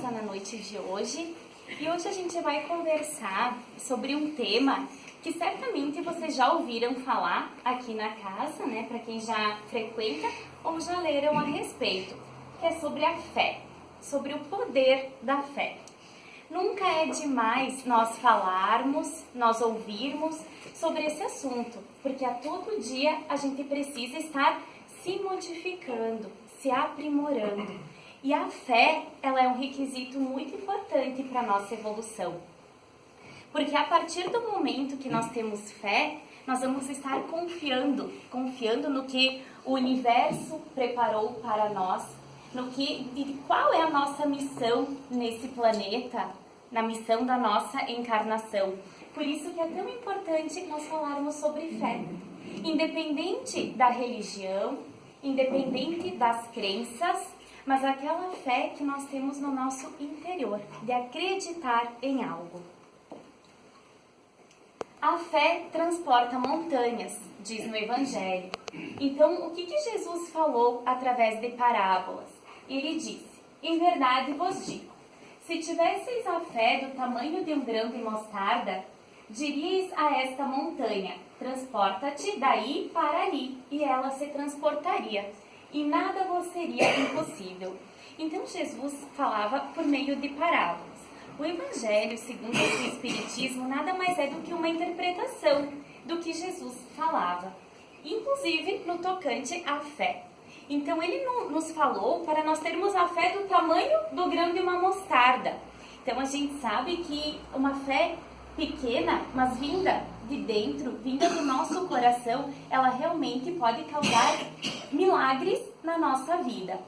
casa na noite de hoje e hoje a gente vai conversar sobre um tema que certamente vocês já ouviram falar aqui na casa, né, para quem já frequenta ou já leram a respeito, que é sobre a fé, sobre o poder da fé. Nunca é demais nós falarmos, nós ouvirmos sobre esse assunto, porque a todo dia a gente precisa estar se modificando, se aprimorando. E a fé, ela é um requisito muito importante para a nossa evolução. Porque a partir do momento que nós temos fé, nós vamos estar confiando no que o universo preparou para nós, de qual é a nossa missão nesse planeta, na missão da nossa encarnação. Por isso que é tão importante nós falarmos sobre fé. Independente da religião, independente das crenças, mas aquela fé que nós temos no nosso interior, de acreditar em algo. A fé transporta montanhas, diz no Evangelho. Então, o que Jesus falou através de parábolas? Ele disse: em verdade vos digo, se tivesseis a fé do tamanho de um grão de mostarda, diríeis a esta montanha: transporta-te daí para ali, e ela se transportaria, e nada vos seria impossível. Então Jesus falava por meio de parábolas. O Evangelho, segundo o Espiritismo, nada mais é do que uma interpretação do que Jesus falava, inclusive no tocante à fé. Então ele nos falou para nós termos a fé do tamanho do grão de uma mostarda. Então a gente sabe que uma fé pequena, mas vinda de dentro, vinda do nosso coração, ela realmente pode causar milagres na nossa vida.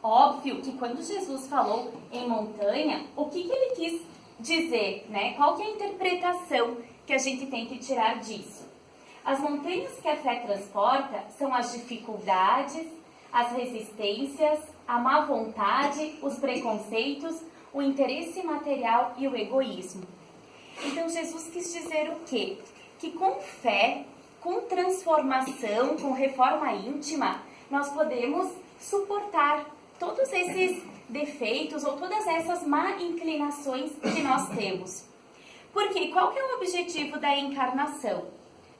Óbvio que quando Jesus falou em montanha, o que ele quis dizer, né? Qual que é a interpretação que a gente tem que tirar disso? As montanhas que a fé transporta são as dificuldades, as resistências, a má vontade, os preconceitos, o interesse material e o egoísmo. Então Jesus quis dizer o quê? Que com fé, com transformação, com reforma íntima, nós podemos suportar todos esses defeitos ou todas essas má inclinações que nós temos. Porque qual que é o objetivo da encarnação?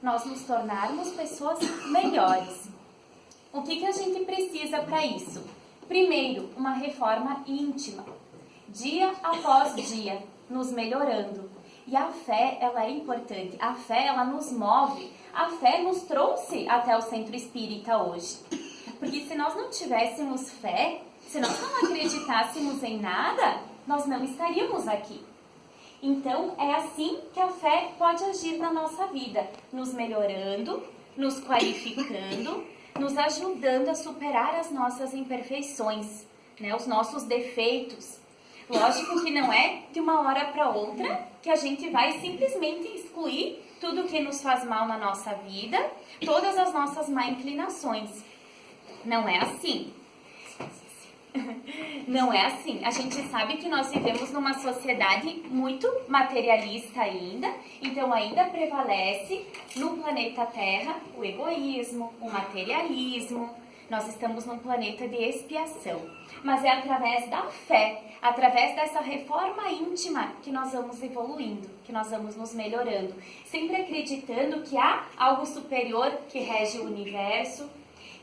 Nós nos tornarmos pessoas melhores. O que a gente precisa para isso? Primeiro, uma reforma íntima, dia após dia, nos melhorando. E a fé, ela é importante. A fé, ela nos move. A fé nos trouxe até o Centro Espírita hoje. Porque se nós não tivéssemos fé, se nós não acreditássemos em nada, nós não estaríamos aqui. Então, é assim que a fé pode agir na nossa vida, nos melhorando, nos qualificando, nos ajudando a superar as nossas imperfeições, né, os nossos defeitos. Lógico que não é de uma hora para outra que a gente vai simplesmente excluir tudo que nos faz mal na nossa vida, todas as nossas má inclinações. Não é assim. Não é assim. A gente sabe que nós vivemos numa sociedade muito materialista ainda, então ainda prevalece no planeta Terra o egoísmo, o materialismo. Nós estamos num planeta de expiação, mas é através da fé, através dessa reforma íntima que nós vamos evoluindo, que nós vamos nos melhorando, sempre acreditando que há algo superior que rege o universo,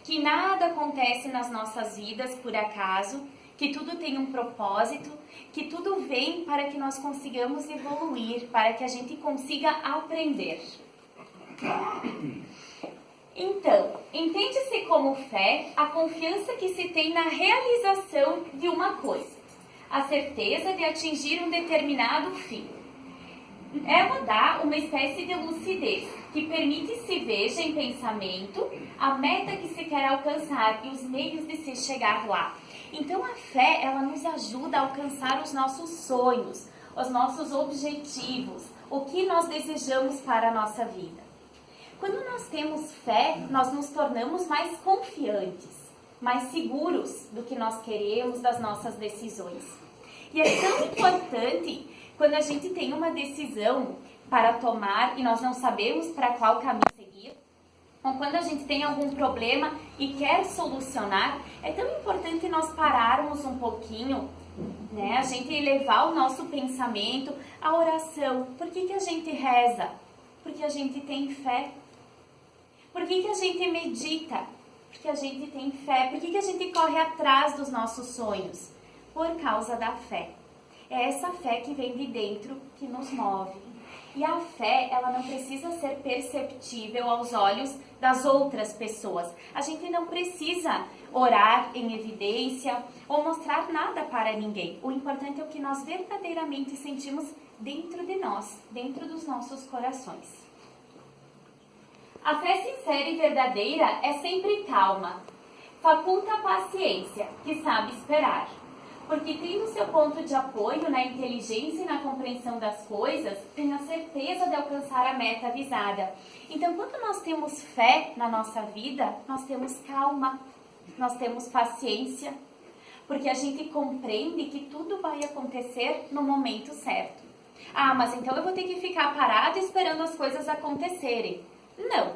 que nada acontece nas nossas vidas por acaso, que tudo tem um propósito, que tudo vem para que nós consigamos evoluir, para que a gente consiga aprender. Então, entende-se como fé a confiança que se tem na realização de uma coisa, a certeza de atingir um determinado fim. Ela dá uma espécie de lucidez, que permite se veja em pensamento a meta que se quer alcançar e os meios de se chegar lá. Então a fé, ela nos ajuda a alcançar os nossos sonhos, os nossos objetivos, o que nós desejamos para a nossa vida. Quando nós temos fé, nós nos tornamos mais confiantes, mais seguros do que nós queremos, das nossas decisões. E é tão importante quando a gente tem uma decisão para tomar e nós não sabemos para qual caminho seguir, ou quando a gente tem algum problema e quer solucionar, é tão importante nós pararmos um pouquinho né? A gente elevar o nosso pensamento, a oração. Por que a gente reza? Porque a gente tem fé. Por que a gente medita? Porque a gente tem fé. Por que a gente corre atrás dos nossos sonhos? Por causa da fé. É essa fé que vem de dentro que nos move. E a fé, ela não precisa ser perceptível aos olhos das outras pessoas. A gente não precisa orar em evidência ou mostrar nada para ninguém. O importante é o que nós verdadeiramente sentimos dentro de nós, dentro dos nossos corações. A fé sincera e verdadeira é sempre calma. Faculta a paciência, que sabe esperar. Porque tendo seu ponto de apoio na inteligência e na compreensão das coisas, tem a certeza de alcançar a meta avisada. Então, quando nós temos fé na nossa vida, nós temos calma, nós temos paciência, porque a gente compreende que tudo vai acontecer no momento certo. Ah, mas então eu vou ter que ficar parado esperando as coisas acontecerem. Não,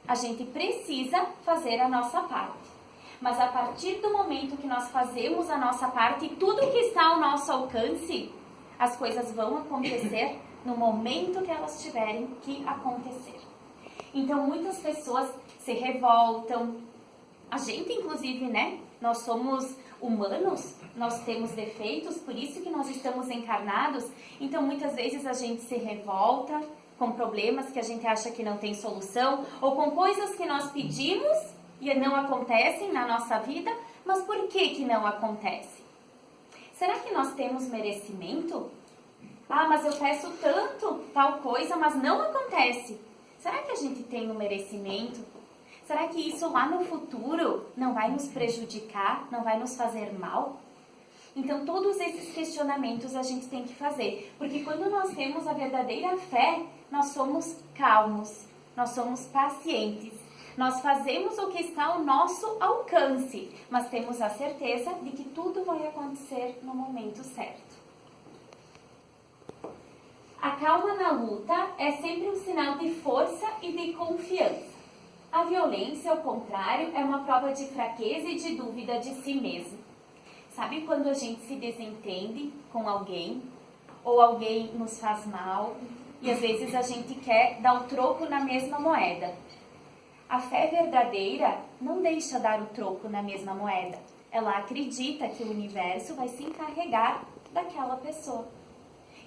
a gente precisa fazer a nossa parte. Mas a partir do momento que nós fazemos a nossa parte, tudo que está ao nosso alcance, as coisas vão acontecer no momento que elas tiverem que acontecer. Então, muitas pessoas se revoltam. A gente, inclusive, né? Nós somos humanos, nós temos defeitos, por isso que nós estamos encarnados. Então, muitas vezes a gente se revolta com problemas que a gente acha que não tem solução, ou com coisas que nós pedimos e não acontecem na nossa vida, mas por que não acontece? Será que nós temos merecimento? Ah, mas eu peço tanto tal coisa, mas não acontece. Será que a gente tem um merecimento? Será que isso lá no futuro não vai nos prejudicar, não vai nos fazer mal? Então, todos esses questionamentos a gente tem que fazer, porque quando nós temos a verdadeira fé, nós somos calmos, nós somos pacientes. Nós fazemos o que está ao nosso alcance, mas temos a certeza de que tudo vai acontecer no momento certo. A calma na luta é sempre um sinal de força e de confiança. A violência, ao contrário, é uma prova de fraqueza e de dúvida de si mesmo. Sabe quando a gente se desentende com alguém, ou alguém nos faz mal, e às vezes a gente quer dar o troco na mesma moeda? A fé verdadeira não deixa dar o troco na mesma moeda. Ela acredita que o universo vai se encarregar daquela pessoa.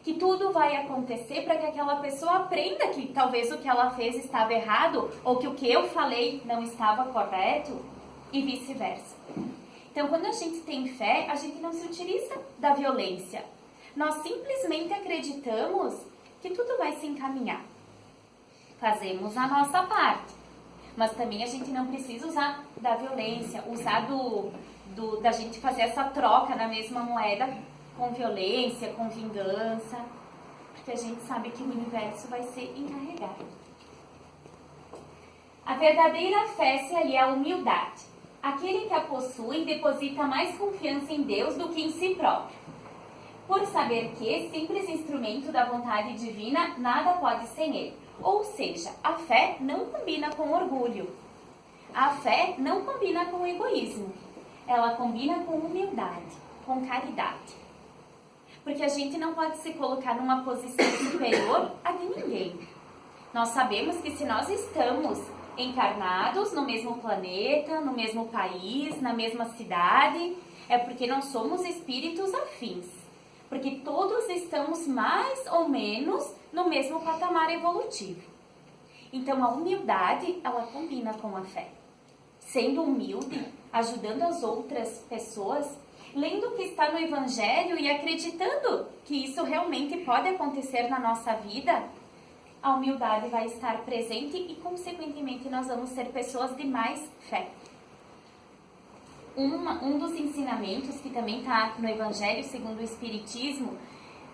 Que tudo vai acontecer para que aquela pessoa aprenda que talvez o que ela fez estava errado ou que o que eu falei não estava correto e vice-versa. Então, quando a gente tem fé, a gente não se utiliza da violência. Nós simplesmente acreditamos que tudo vai se encaminhar. Fazemos a nossa parte. Mas também a gente não precisa usar da violência, usar da gente fazer essa troca na mesma moeda com violência, com vingança, porque a gente sabe que o universo vai ser encarregado. A verdadeira fé se alia à humildade. Aquele que a possui deposita mais confiança em Deus do que em si próprio. Por saber que, simples instrumento da vontade divina, nada pode sem ele. Ou seja, a fé não combina com orgulho. A fé não combina com egoísmo. Ela combina com humildade, com caridade. Porque a gente não pode se colocar numa posição superior a de ninguém. Nós sabemos que se nós estamos encarnados no mesmo planeta, no mesmo país, na mesma cidade, é porque nós somos espíritos afins. Porque todos estamos mais ou menos no mesmo patamar evolutivo. Então, a humildade, ela combina com a fé. Sendo humilde, ajudando as outras pessoas, lendo o que está no Evangelho e acreditando que isso realmente pode acontecer na nossa vida, a humildade vai estar presente e, consequentemente, nós vamos ser pessoas de mais fé. Um dos ensinamentos que também está no Evangelho segundo o Espiritismo,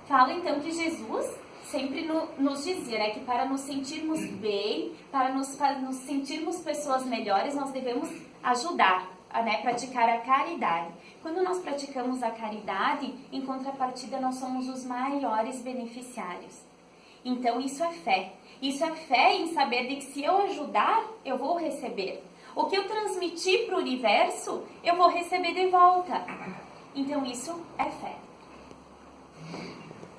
fala então que Jesus sempre nos dizia, né, que para nos sentirmos bem, para nos sentirmos pessoas melhores, nós devemos ajudar, né, praticar a caridade. Quando nós praticamos a caridade, em contrapartida nós somos os maiores beneficiários. Então isso é fé. Isso é fé em saber de que se eu ajudar, eu vou receber. O que eu transmitir para o universo, eu vou receber de volta. Então isso é fé.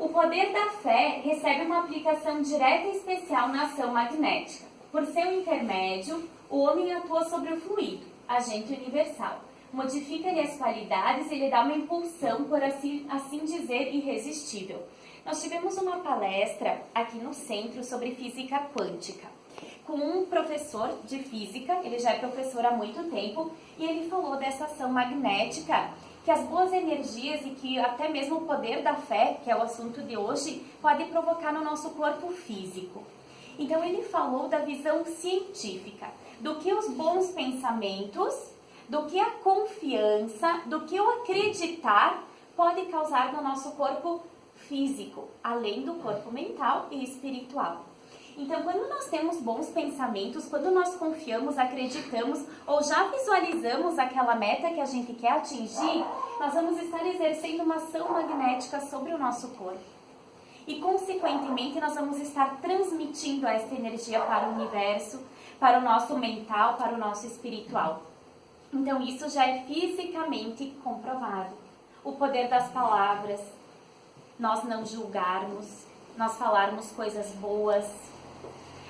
O poder da fé recebe uma aplicação direta e especial na ação magnética. Por seu intermédio, o homem atua sobre o fluido, agente universal. Modifica-lhe as qualidades e lhe dá uma impulsão, por assim dizer, irresistível. Nós tivemos uma palestra aqui no centro sobre física quântica, com um professor de física, ele já é professor há muito tempo, e ele falou dessa ação magnética, que as boas energias e que até mesmo o poder da fé, que é o assunto de hoje, pode provocar no nosso corpo físico. Então ele falou da visão científica, do que os bons pensamentos, do que a confiança, do que o acreditar pode causar no nosso corpo físico, além do corpo mental e espiritual. Então, quando nós temos bons pensamentos, quando nós confiamos, acreditamos ou já visualizamos aquela meta que a gente quer atingir, nós vamos estar exercendo uma ação magnética sobre o nosso corpo. E, consequentemente, nós vamos estar transmitindo esta energia para o universo, para o nosso mental, para o nosso espiritual. Então, isso já é fisicamente comprovado. O poder das palavras, nós não julgarmos, nós falarmos coisas boas.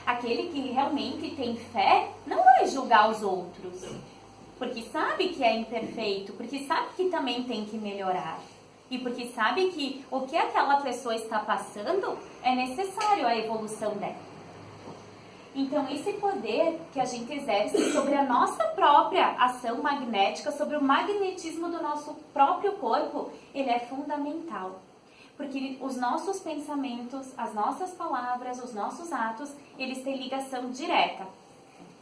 Aquele que realmente tem fé não vai julgar os outros, porque sabe que é imperfeito, porque sabe que também tem que melhorar. E porque sabe que o que aquela pessoa está passando é necessário à evolução dela. Então, esse poder que a gente exerce sobre a nossa própria ação magnética, sobre o magnetismo do nosso próprio corpo, ele é fundamental. Porque os nossos pensamentos, as nossas palavras, os nossos atos, eles têm ligação direta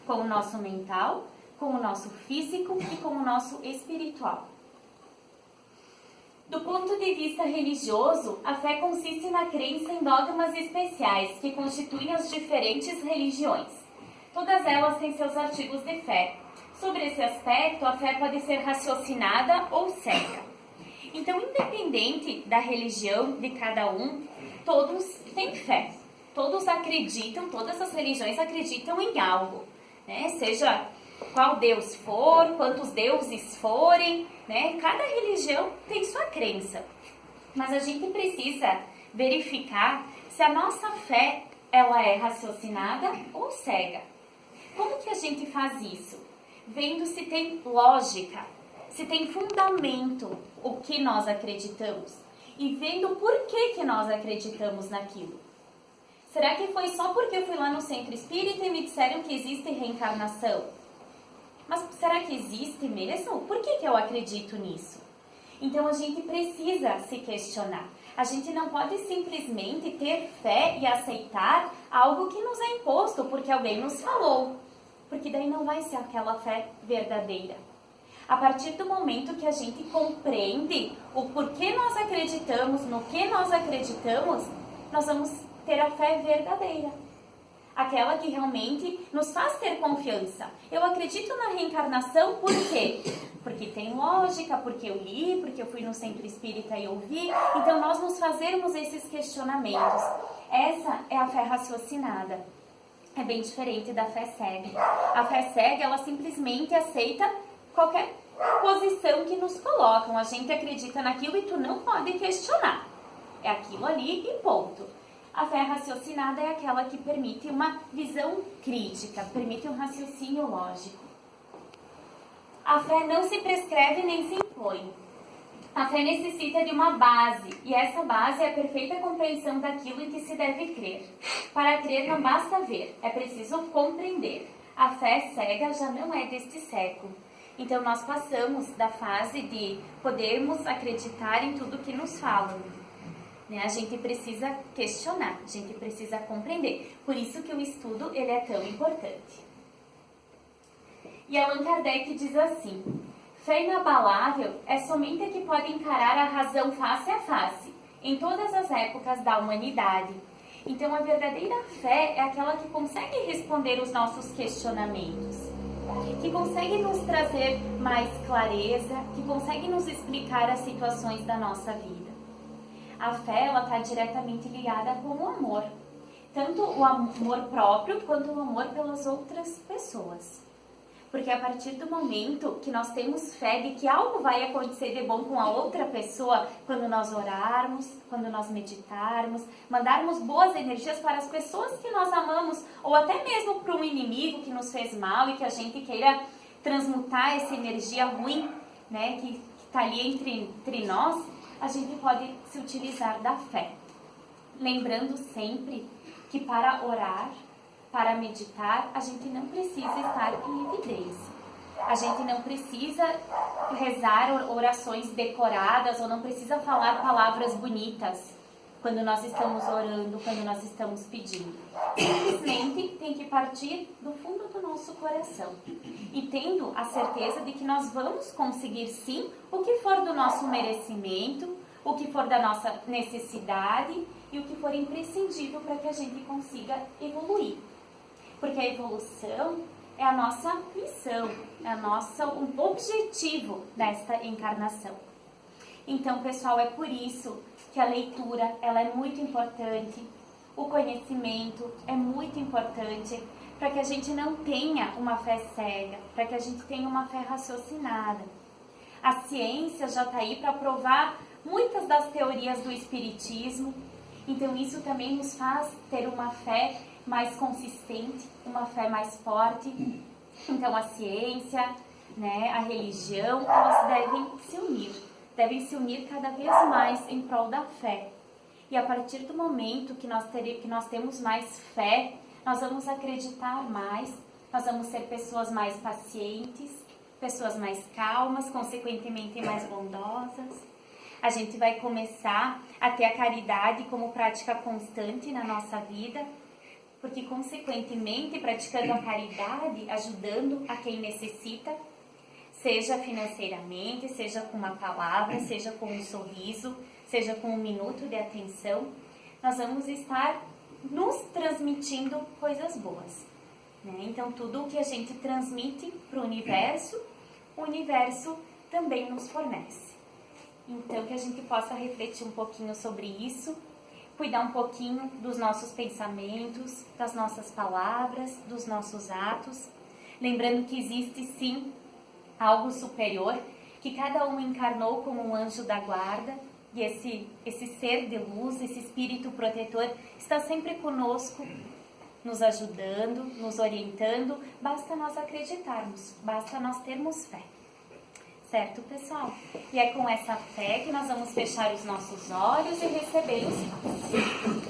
com o nosso mental, com o nosso físico e com o nosso espiritual. Do ponto de vista religioso, a fé consiste na crença em dogmas especiais que constituem as diferentes religiões. Todas elas têm seus artigos de fé. Sobre esse aspecto, a fé pode ser raciocinada ou cega. Então, independente da religião de cada um, todos têm fé. Todos acreditam, todas as religiões acreditam em algo, né? Seja qual Deus for, quantos deuses forem, né? Cada religião tem sua crença. Mas a gente precisa verificar se a nossa fé ela é raciocinada ou cega. Como que a gente faz isso? Vendo se tem lógica, se tem fundamento o que nós acreditamos e vendo por que nós acreditamos naquilo. Será que foi só porque eu fui lá no centro espírita e me disseram que existe reencarnação? Mas será que existe mesmo? Por que eu acredito nisso? Então a gente precisa se questionar. A gente não pode simplesmente ter fé e aceitar algo que nos é imposto porque alguém nos falou. Porque daí não vai ser aquela fé verdadeira. A partir do momento que a gente compreende o porquê nós acreditamos, no que nós acreditamos, nós vamos ter a fé verdadeira. Aquela que realmente nos faz ter confiança. Eu acredito na reencarnação por quê? Porque tem lógica, porque eu li, porque eu fui no centro espírita e ouvi. Então nós nos fazermos esses questionamentos. Essa é a fé raciocinada. É bem diferente da fé cega. A fé cega, ela simplesmente aceita qualquer posição que nos colocam. A gente acredita naquilo e tu não pode questionar. É aquilo ali e ponto. A fé raciocinada é aquela que permite uma visão crítica, permite um raciocínio lógico. A fé não se prescreve nem se impõe. A fé necessita de uma base, e essa base é a perfeita compreensão daquilo em que se deve crer. Para crer não basta ver, é preciso compreender. A fé cega já não é deste século. Então nós passamos da fase de podermos acreditar em tudo que nos falam. A gente precisa questionar, a gente precisa compreender. Por isso que o estudo ele é tão importante. E Allan Kardec diz assim: fé inabalável é somente a que pode encarar a razão face a face, em todas as épocas da humanidade. Então a verdadeira fé é aquela que consegue responder os nossos questionamentos, que consegue nos trazer mais clareza, que consegue nos explicar as situações da nossa vida. A fé está diretamente ligada com o amor, tanto o amor próprio quanto o amor pelas outras pessoas. Porque a partir do momento que nós temos fé de que algo vai acontecer de bom com a outra pessoa, quando nós orarmos, quando nós meditarmos, mandarmos boas energias para as pessoas que nós amamos, ou até mesmo para um inimigo que nos fez mal e que a gente queira transmutar essa energia ruim, né, que está ali entre nós, a gente pode se utilizar da fé. Lembrando sempre que para orar, para meditar, a gente não precisa estar em evidência. A gente não precisa rezar orações decoradas ou não precisa falar palavras bonitas quando nós estamos orando, quando nós estamos pedindo. Simplesmente tem que partir do fundo do nosso coração. E tendo a certeza de que nós vamos conseguir sim o que for do nosso merecimento, o que for da nossa necessidade e o que for imprescindível para que a gente consiga evoluir. Porque a evolução é a nossa missão, é um objetivo desta encarnação. Então, pessoal, é por isso que a leitura ela é muito importante, o conhecimento é muito importante para que a gente não tenha uma fé cega, para que a gente tenha uma fé raciocinada. A ciência já está aí para provar muitas das teorias do espiritismo, então isso também nos faz ter uma fé mais consistente, uma fé mais forte. Então a ciência, né, a religião, elas devem se unir cada vez mais em prol da fé. E a partir do momento que nós temos mais fé, nós vamos acreditar mais, nós vamos ser pessoas mais pacientes, pessoas mais calmas, consequentemente mais bondosas. A gente vai começar a ter a caridade como prática constante na nossa vida, porque, consequentemente, praticando a caridade, ajudando a quem necessita, seja financeiramente, seja com uma palavra, seja com um sorriso, seja com um minuto de atenção, nós vamos estar nos transmitindo coisas boas, né? Então, tudo o que a gente transmite para o universo também nos fornece. Então, que a gente possa refletir um pouquinho sobre isso, cuidar um pouquinho dos nossos pensamentos, das nossas palavras, dos nossos atos, lembrando que existe sim algo superior, que cada um encarnou como um anjo da guarda, e esse ser de luz, esse espírito protetor está sempre conosco, nos ajudando, nos orientando, basta nós acreditarmos, basta nós termos fé. Certo, pessoal? E é com essa fé que nós vamos fechar os nossos olhos e receber os